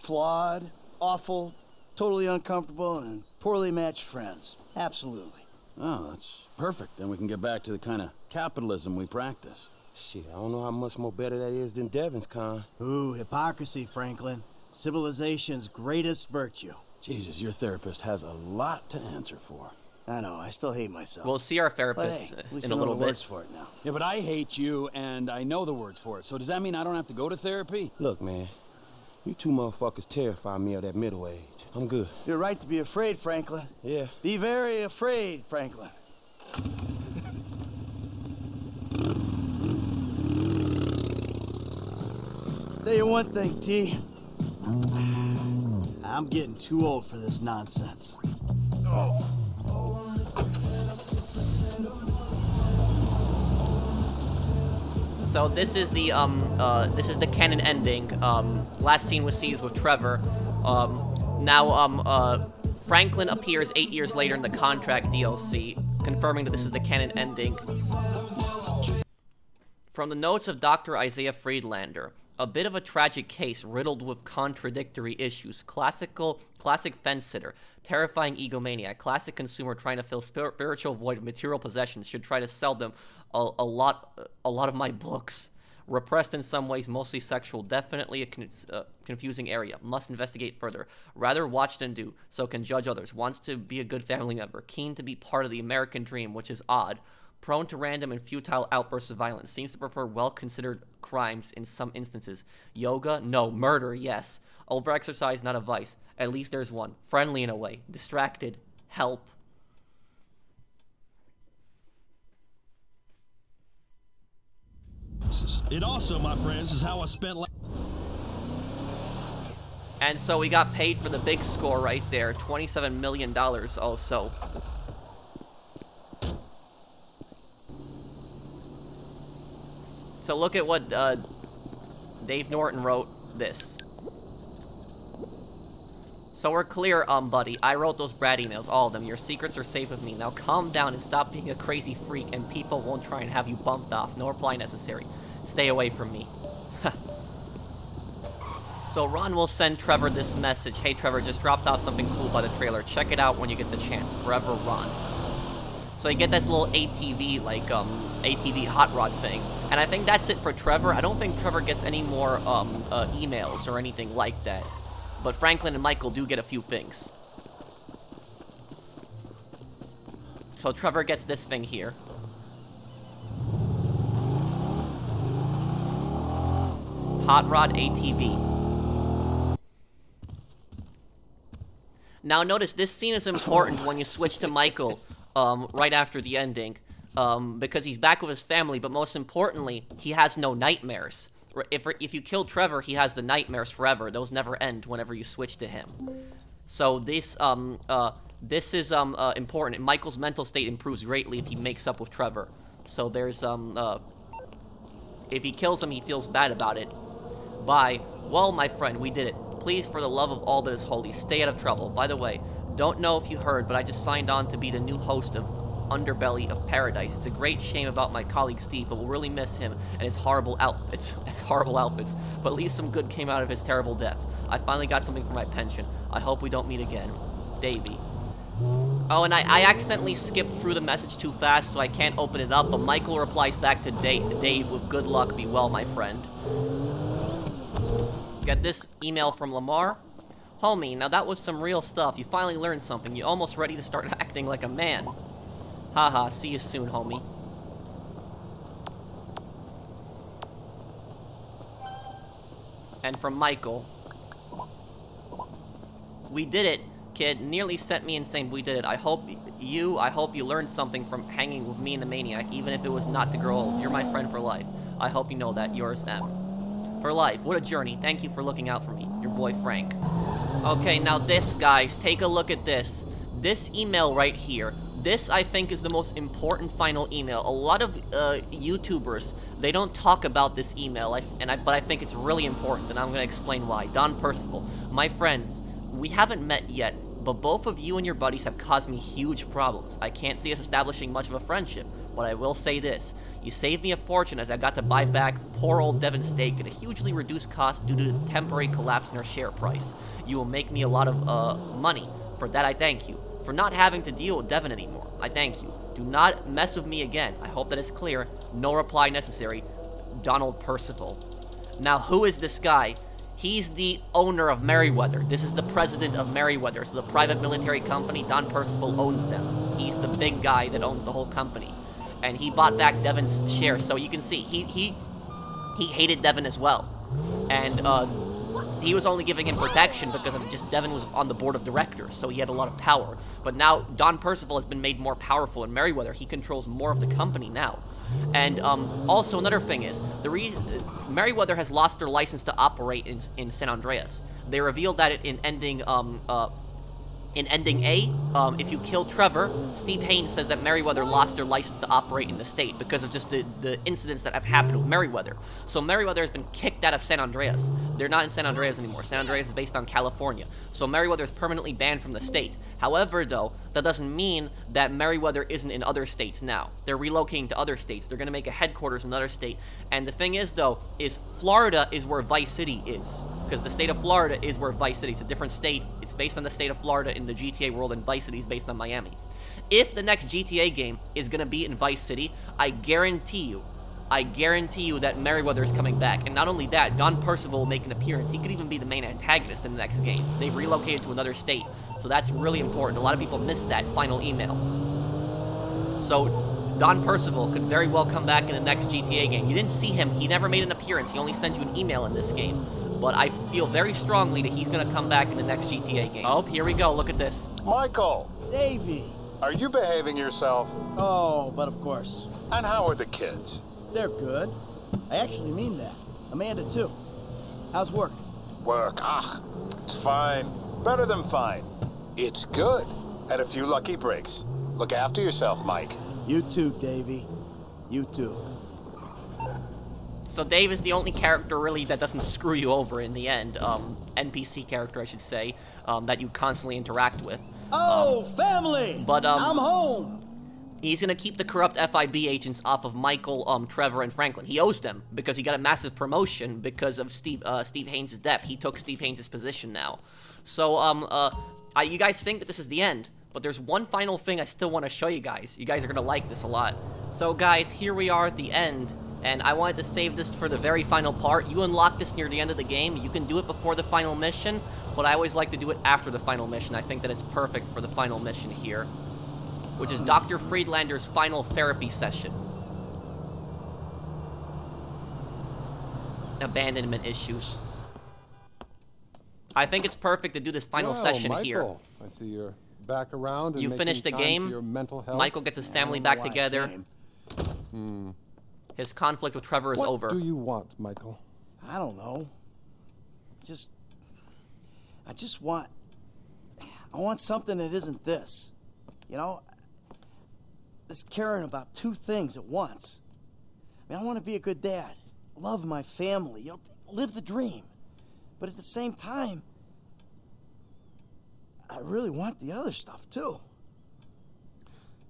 flawed, awful, totally uncomfortable, and poorly matched friends. Absolutely. Oh, that's perfect. Then we can get back to the kind of capitalism we practice. Shit, I don't know how much more better that is than Devin's kind. Ooh, hypocrisy, Franklin. Civilization's greatest virtue. Jesus, your therapist has a lot to answer for. I know, I still hate myself. We'll see our But therapist hey, at least in I a know little the bit. words for it now. Yeah, but I hate you, and I know the words for it. So does that mean I don't have to go to therapy? Look, man, you two motherfuckers terrify me of that middle age. I'm good. You're right to be afraid, Franklin. Yeah. Be very afraid, Franklin. Tell you one thing, T. I'm getting too old for this nonsense. So this is the canon ending. Last scene we see is with Trevor. Now Franklin appears 8 years later in the contract DLC, confirming that this is the canon ending. From the notes of Dr. Isaiah Friedlander, a bit of a tragic case riddled with contradictory issues. Classic fence sitter, terrifying egomaniac, classic consumer trying to fill spiritual void with material possessions, should try to sell them a lot of my books. Repressed in some ways, mostly sexual, definitely a confusing area. Must investigate further. Rather watch than do, so can judge others. Wants to be a good family member. Keen to be part of the American dream, which is odd. Prone to random and futile outbursts of violence. Seems to prefer well-considered crimes in some instances. Yoga? No. Murder? Yes. Overexercise? Not a vice. At least there's one. Friendly in a way. Distracted. Help. It also, my friends, is how I spent. And so we got paid for the big score right there. $27 million also. So look at what Dave Norton wrote this. So we're clear, buddy. I wrote those brat emails, all of them. Your secrets are safe with me. Now calm down and stop being a crazy freak, and people won't try and have you bumped off. No reply necessary. Stay away from me. So Ron will send Trevor this message. Hey, Trevor, just dropped off something cool by the trailer. Check it out when you get the chance. Forever, Ron. So you get this little ATV, like, ATV hot rod thing. And I think that's it for Trevor. I don't think Trevor gets any more, emails or anything like that. But Franklin and Michael do get a few things. So Trevor gets this thing here. Hot Rod ATV. Now notice, this scene is important when you switch to Michael right after the ending. Because he's back with his family, but most importantly, he has no nightmares. If you kill Trevor, he has the nightmares forever. Those never end whenever you switch to him. So this is important. Michael's mental state improves greatly if he makes up with Trevor. So there's if he kills him, he feels bad about it. Bye. Well, my friend, we did it. Please, for the love of all that is holy, stay out of trouble. By the way, don't know if you heard, but I just signed on to be the new host of Underbelly of Paradise. It's a great shame about my colleague Steve, but we'll really miss him and his horrible outfits. But at least some good came out of his terrible death. I finally got something for my pension. I hope we don't meet again. Davey. Oh, and I accidentally skipped through the message too fast, so I can't open it up, but Michael replies back to Dave with good luck, be well, my friend. Get this email from Lamar. Homie, now that was some real stuff. You finally learned something. You're almost ready to start acting like a man. Haha, see you soon, homie. And from Michael. We did it, kid. Nearly sent me insane. We did it. I hope you learned something from hanging with me and the Maniac, even if it was not to grow old. You're my friend for life. I hope you know that. Yours, M. For life. What a journey. Thank you for looking out for me. Your boy, Frank. Okay, now this, guys. Take a look at this. This email right here. This, I think, is the most important final email. A lot of YouTubers, they don't talk about this email, but I think it's really important, and I'm going to explain why. Don Percival, my friends, we haven't met yet, but both of you and your buddies have caused me huge problems. I can't see us establishing much of a friendship, but I will say this. You saved me a fortune as I got to buy back poor old Devon's stake at a hugely reduced cost due to the temporary collapse in our share price. You will make me a lot of money. For that, I thank you. For not having to deal with Devon anymore. I thank you. Do not mess with me again. I hope that is clear. No reply necessary. Donald Percival. Now, who is this guy? He's the owner of Merryweather. This is the president of Merryweather. So the private military company, Don Percival owns them. He's the big guy that owns the whole company. And he bought back Devon's shares. So you can see, he hated Devon as well. And, he was only giving him protection because of just Devon was on the board of directors, so he had a lot of power. But now Don Percival has been made more powerful in Merryweather. He controls more of the company now. And also another thing is, the reason Merryweather has lost their license to operate in San Andreas. They revealed that in ending A, if you kill Trevor, Steve Haynes says that Merryweather lost their license to operate in the state because of just the incidents that have happened with Merryweather. So Merryweather has been kicked out of San Andreas. They're not in San Andreas anymore. San Andreas is based on California. So Merryweather is permanently banned from the state. However, though, that doesn't mean that Merryweather isn't in other states now. They're relocating to other states. They're going to make a headquarters in another state. And the thing is, though, is Florida is where Vice City is. Because the state of Florida is where Vice City is. It's a different state. It's based on the state of Florida in the GTA world, and Vice City is based on Miami. If the next GTA game is going to be in Vice City, I guarantee you that Merryweather is coming back. And not only that, Don Percival will make an appearance. He could even be the main antagonist in the next game. They've relocated to another state. So that's really important. A lot of people missed that final email. So Don Percival could very well come back in the next GTA game. You didn't see him. He never made an appearance. He only sent you an email in this game. But I feel very strongly that he's going to come back in the next GTA game. Oh, here we go. Look at this. Michael! Davey! Are you behaving yourself? Oh, but of course. And how are the kids? They're good. I actually mean that. Amanda, too. How's work? Work? It's fine. Better than fine. It's good. Had a few lucky breaks. Look after yourself, Mike. You too, Davey. You too. So Dave is the only character really that doesn't screw you over in the end. NPC character, I should say, that you constantly interact with. Oh, family! But I'm home! He's gonna keep the corrupt FIB agents off of Michael, Trevor, and Franklin. He owes them because he got a massive promotion because of Steve Haynes' death. He took Steve Haynes' position now. So, you guys think that this is the end, but there's one final thing I still want to show you guys. You guys are gonna like this a lot. So, guys, here we are at the end, and I wanted to save this for the very final part. You unlock this near the end of the game. You can do it before the final mission, but I always like to do it after the final mission. I think that it's perfect for the final mission here, which is Dr. Friedlander's final therapy session. Abandonment issues. I think it's perfect to do this final session Michael, here. I see you're back around and You making finish the time game, for your mental health. Michael gets his family back together. His conflict with Trevor is over. What do you want, Michael? I don't know. I just want... I want something that isn't this. You know? This caring about two things at once. I mean, I want to be a good dad. Love my family. You know, live the dream. But at the same time, I really want the other stuff, too.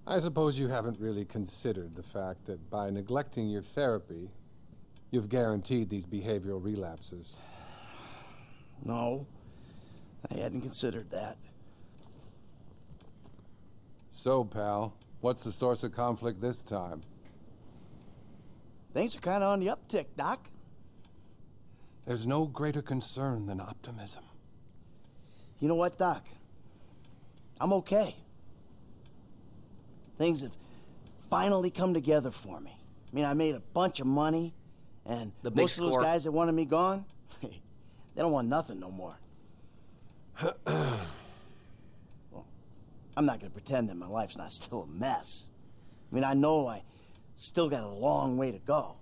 I suppose you haven't really considered the fact that by neglecting your therapy, you've guaranteed these behavioral relapses. No, I hadn't considered that. So, pal, what's the source of conflict this time? Things are kind of on the uptick, Doc. There's no greater concern than optimism. You know what, Doc? I'm okay. Things have finally come together for me. I mean, I made a bunch of money, and most of those guys that wanted me gone, they don't want nothing no more. Well, I'm not going to pretend that my life's not still a mess. I mean, I know I still got a long way to go.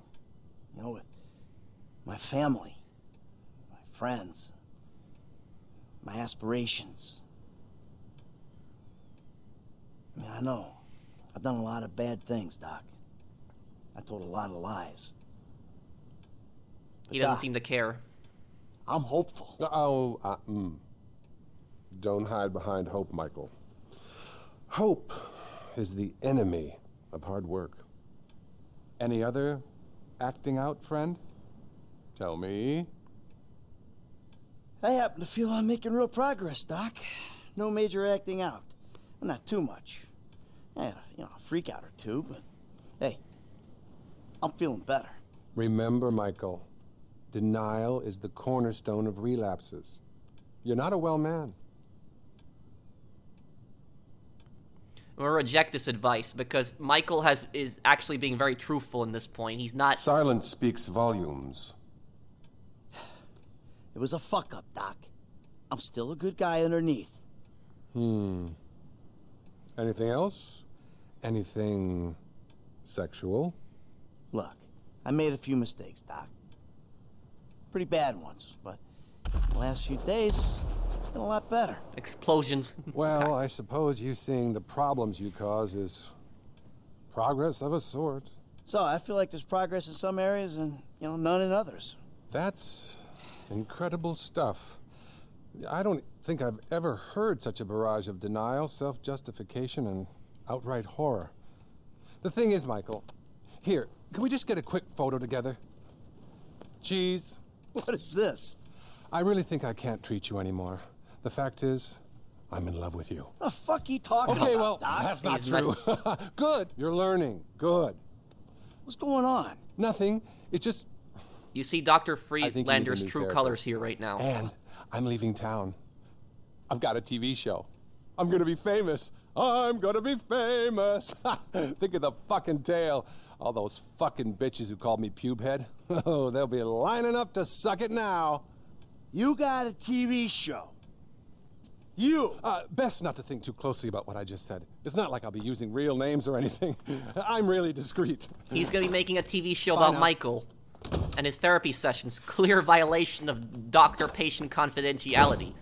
You know, with my family, my friends, my aspirations. I mean, I know. I've done a lot of bad things, Doc. I told a lot of lies. He doesn't seem to care. I'm hopeful. Don't hide behind hope, Michael. Hope is the enemy of hard work. Any other acting out, friend? Tell me. I happen to feel I'm making real progress, Doc. No major acting out. Well, not too much. I had a freak out or two, but hey, I'm feeling better. Remember, Michael, denial is the cornerstone of relapses. You're not a well man. I'm gonna reject this advice because Michael is actually being very truthful in this point. He's not. Silence speaks volumes. It was a fuck-up, Doc. I'm still a good guy underneath. Anything else? Anything sexual? Look, I made a few mistakes, Doc. Pretty bad ones, but the last few days, been a lot better. Explosions. Well, I suppose you seeing the problems you cause is progress of a sort. So, I feel like there's progress in some areas and, none in others. That's incredible stuff. I don't think I've ever heard such a barrage of denial, self-justification, and outright horror. The thing is, Michael, here, can we just get a quick photo together? Cheese. What is this? I really think I can't treat you anymore. The fact is, I'm in love with you. The fuck you talking about, Okay, well, Doc? that's not true. Good, you're learning. Good. What's going on? Nothing. It's just... You see Dr. Friedlander's true colors here right now. And I'm leaving town. I've got a TV show. I'm gonna be famous. I'm gonna be famous. Think of the fucking tale. All those fucking bitches who called me pubehead. Oh, they'll be lining up to suck it now. You got a TV show. You! Best not to think too closely about what I just said. It's not like I'll be using real names or anything. I'm really discreet. He's gonna be making a TV show about Michael and his therapy sessions. Clear violation of doctor-patient confidentiality.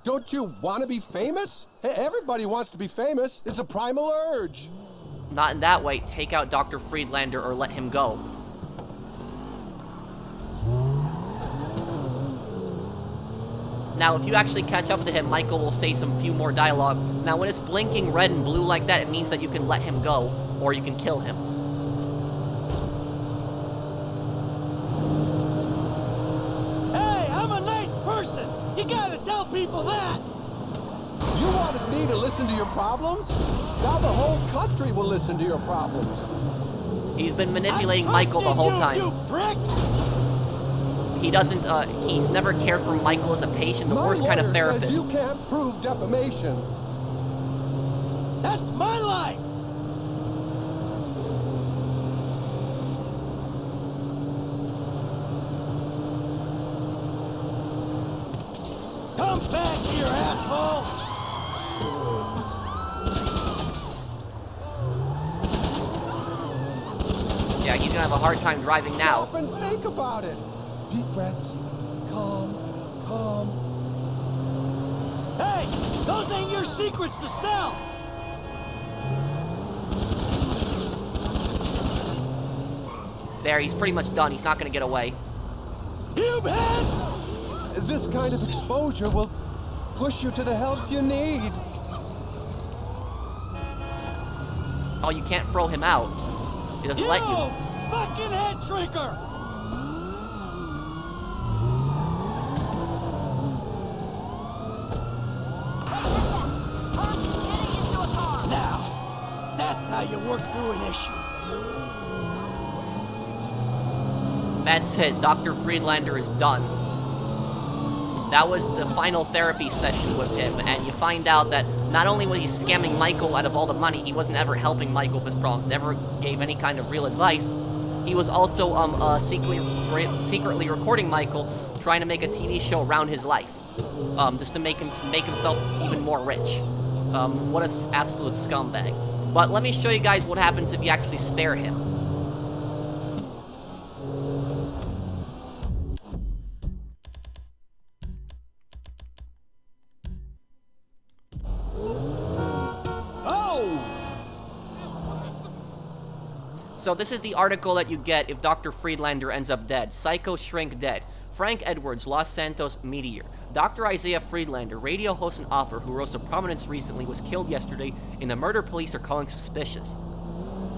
Don't you want to be famous? Hey, everybody wants to be famous. It's a primal urge. Not in that way. Take out Dr. Friedlander or let him go. Now, if you actually catch up to him, Michael will say some few more dialogue. Now, when it's blinking red and blue like that, it means that you can let him go, or you can kill him. Hey, I'm a nice person. You gotta tell people that. You wanted me to listen to your problems? Now the whole country will listen to your problems. He's been manipulating Michael the whole time. You prick! He doesn't, he's never cared for Michael as a patient, the worst kind of therapist. Says you can't prove defamation. That's my life! Come back here, asshole! Yeah, he's gonna have a hard time driving now. Stop and think about it. Deep breaths. Calm. Calm. Hey! Those ain't your secrets to sell! There, he's pretty much done. He's not gonna get away. Cube head! This kind of exposure will push you to the help you need. Oh, you can't throw him out. He doesn't let you. Fucking head shrinker! Now, that's how you work through an issue. That's it. Dr. Friedlander is done. That was the final therapy session with him, and you find out that not only was he scamming Michael out of all the money, he wasn't ever helping Michael with his problems, never gave any kind of real advice. He was also secretly recording Michael, trying to make a TV show around his life, just to make himself even more rich. What an absolute scumbag. But let me show you guys what happens if you actually spare him. So this is the article that you get if Dr. Friedlander ends up dead. Psycho Shrink dead. Frank Edwards, Los Santos Meteor. Dr. Isaiah Friedlander, radio host and author who rose to prominence recently, was killed yesterday in a murder police are calling suspicious.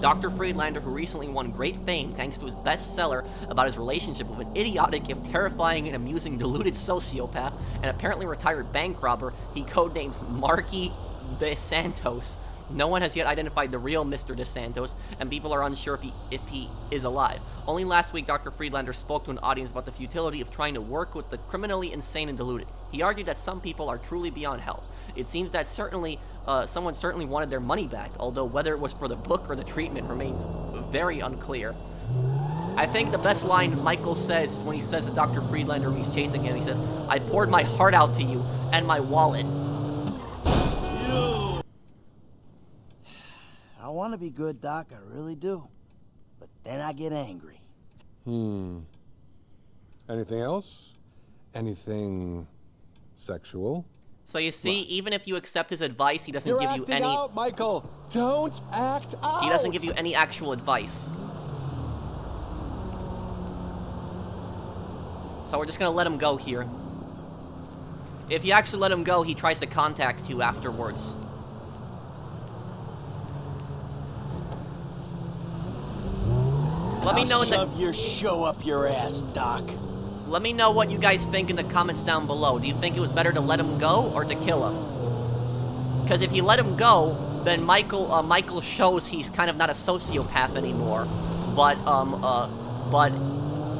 Dr. Friedlander, who recently won great fame thanks to his bestseller about his relationship with an idiotic, if terrifying and amusing, deluded sociopath and apparently retired bank robber he codenames Marky De Santos. No one has yet identified the real Mr. DeSantos, and people are unsure if he is alive. Only last week, Dr. Friedlander spoke to an audience about the futility of trying to work with the criminally insane and deluded. He argued that some people are truly beyond help. It seems that someone certainly wanted their money back, although whether it was for the book or the treatment remains very unclear. I think the best line Michael says is when he says to Dr. Friedlander when he's chasing him, he says, "I poured my heart out to you and my wallet." I want to be good, Doc, I really do. But then I get angry. Anything else? Anything sexual? So you see, even if you accept his advice, he doesn't You're give you acting any... out, Michael! Don't act out! He doesn't give you any actual advice. So we're just gonna let him go here. If you actually let him go, he tries to contact you afterwards. Let me know in the... Shove your show up your ass, Doc. Let me know what you guys think in the comments down below. Do you think it was better to let him go or to kill him? Because if you let him go, then Michael shows he's kind of not a sociopath anymore. But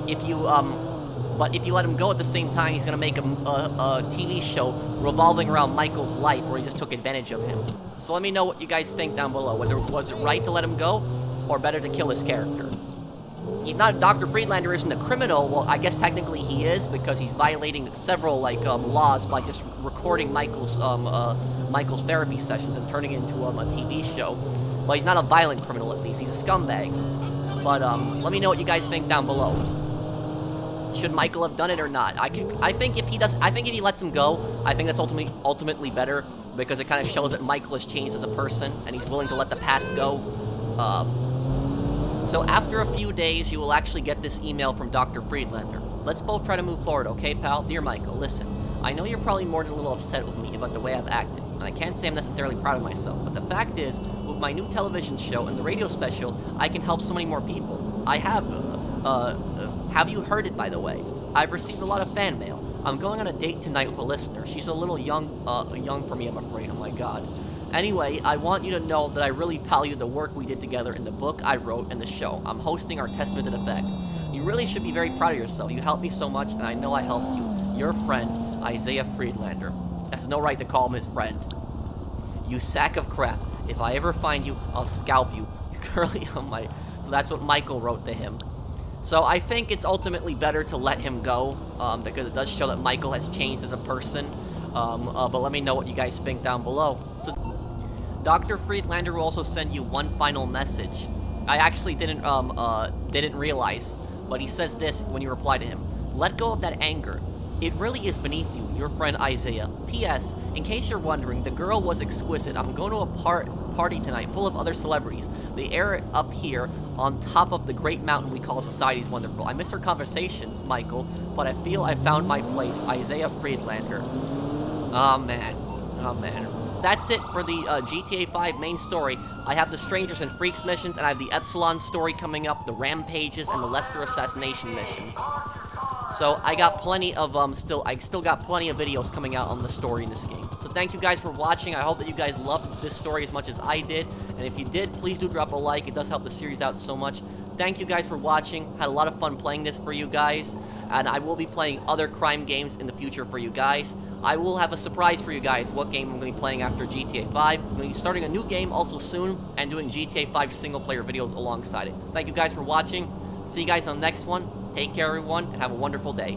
if you let him go at the same time, he's gonna make a TV show revolving around Michael's life, where he just took advantage of him. So let me know what you guys think down below. Whether was it right to let him go, or better to kill his character? He's not, Dr. Friedlander isn't a criminal. Well, I guess technically he is, because he's violating several, laws by just recording Michael's therapy sessions and turning it into, a TV show. Well, he's not a violent criminal, at least. He's a scumbag. But, let me know what you guys think down below. Should Michael have done it or not? I think if he lets him go, I think that's ultimately better, because it kind of shows that Michael has changed as a person, and he's willing to let the past go. So after a few days, you will actually get this email from Dr. Friedlander. Let's both try to move forward, okay, pal? Dear Michael, listen. I know you're probably more than a little upset with me about the way I've acted, and I can't say I'm necessarily proud of myself, but the fact is, with my new television show and the radio special, I can help so many more people. I have you heard it, by the way? I've received a lot of fan mail. I'm going on a date tonight with a listener. She's a little young for me, I'm afraid. Oh my god. Anyway, I want you to know that I really value the work we did together in the book I wrote and the show. I'm hosting our Testament to the Fact. You really should be very proud of yourself. You helped me so much, and I know I helped you. Your friend, Isaiah Friedlander. Has no right to call him his friend. You sack of crap. If I ever find you, I'll scalp you. You're currently on my... So that's what Michael wrote to him. So I think it's ultimately better to let him go, because it does show that Michael has changed as a person. But let me know what you guys think down below. So, Dr. Friedlander will also send you one final message. I actually didn't realize, but he says this when you reply to him. Let go of that anger. It really is beneath you, your friend Isaiah. P.S. In case you're wondering, the girl was exquisite. I'm going to a party tonight full of other celebrities. The air up here on top of the great mountain we call society is wonderful. I miss her conversations, Michael, but I feel I found my place. Isaiah Friedlander. Oh man. Oh man. That's it for the GTA 5 main story. I have the Strangers and Freaks missions, and I have the Epsilon story coming up, the Rampages, and the Lester assassination missions. So I got plenty of I still got plenty of videos coming out on the story in this game. So thank you guys for watching. I hope that you guys loved this story as much as I did. And if you did, please do drop a like. It does help the series out so much. Thank you guys for watching. Had a lot of fun playing this for you guys. And I will be playing other crime games in the future for you guys. I will have a surprise for you guys what game I'm going to be playing after GTA 5. I'm going to be starting a new game also soon and doing GTA 5 single player videos alongside it. Thank you guys for watching. See you guys on the next one. Take care, everyone, and have a wonderful day.